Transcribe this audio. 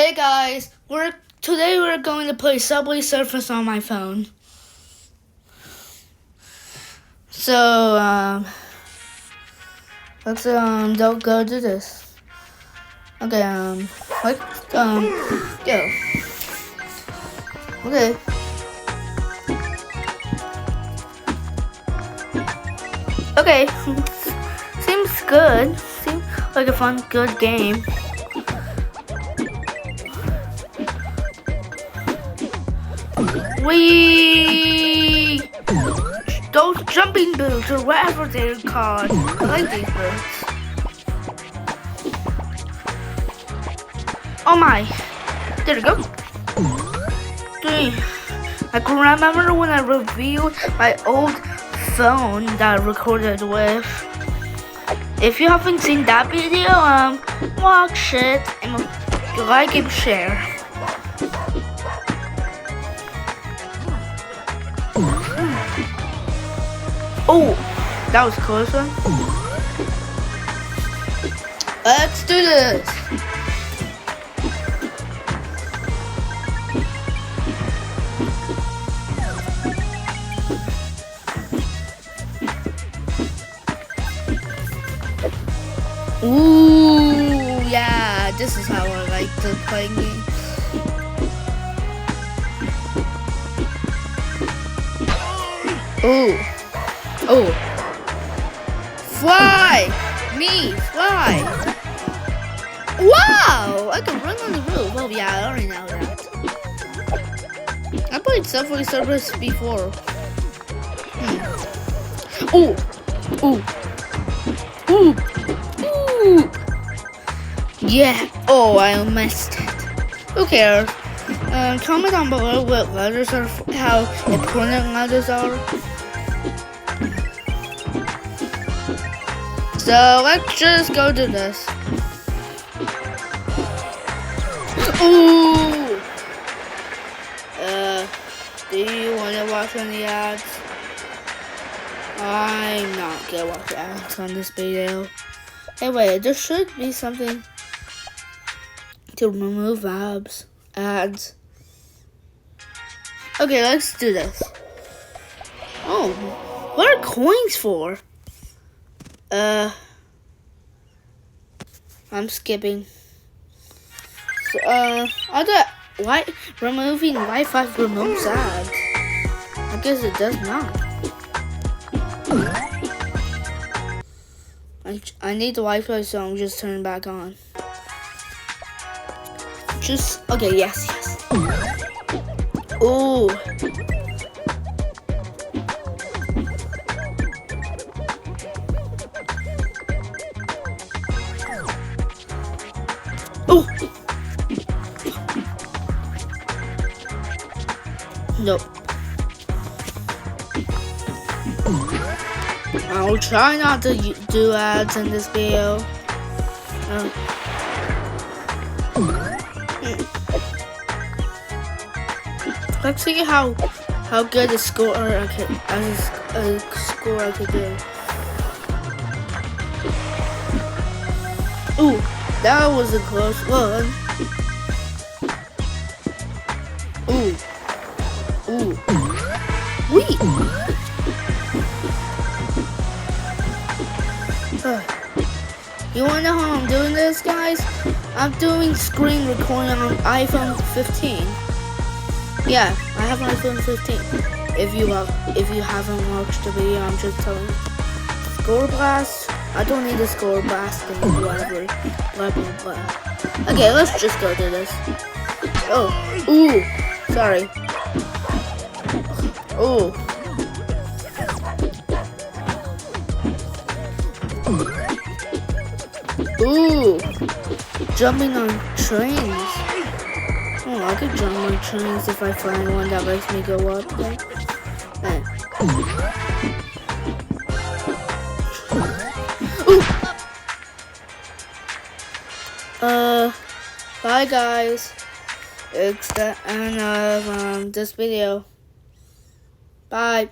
Hey guys, today we're going to play Subway Surfers on my phone. So let's don't go do this. Okay, go. Okay. Okay. Seems good. Seems like a fun, good game. Whee! Those jumping boots or whatever they're called. I like these boots. Oh my! There we go. I can remember when I reviewed my old phone that I recorded with. If you haven't seen that video, watch it and like and share. Oh, that was a close one. Let's do this. Ooh, yeah, this is how I like to play games. Ooh. Oh. Fly! Me, fly! Wow! I can run on the roof. Oh yeah, I already know that. I played Subway Surfers before. Ooh! Ooh! Ooh! Ooh! Yeah! Oh, I missed it. Who cares? Comment down below what letters are, how important letters are. So let's just go do this. Ooh! Do you want to watch any ads? I'm not gonna watch ads on this video. Anyway, there should be something to remove ads. Okay, let's do this. Oh, what are coins for? I'm skipping. So, removing Wi-Fi removes ads? I guess it does not. I need the Wi-Fi, so I'm just turning back on. Okay, yes. Ooh. Oh! Nope. I'll try not to do ads in this video. Let's see how good a score I could do. Ooh, that was a close one. Ooh. Wait. You wanna know how I'm doing this, guys? I'm doing screen recording on iPhone 15. Yeah, I have an iPhone 15. If you haven't watched the video, I'm just telling you. Score blast. I don't need a score blast and whatever. Blah blah blah. Okay, let's just go do this. Oh, ooh, sorry. Oh. Ooh, jumping on trains. Oh, I could jump on trains if I find one that lets me go up there. Ooh. Bye guys. It's the end of this video. Bye.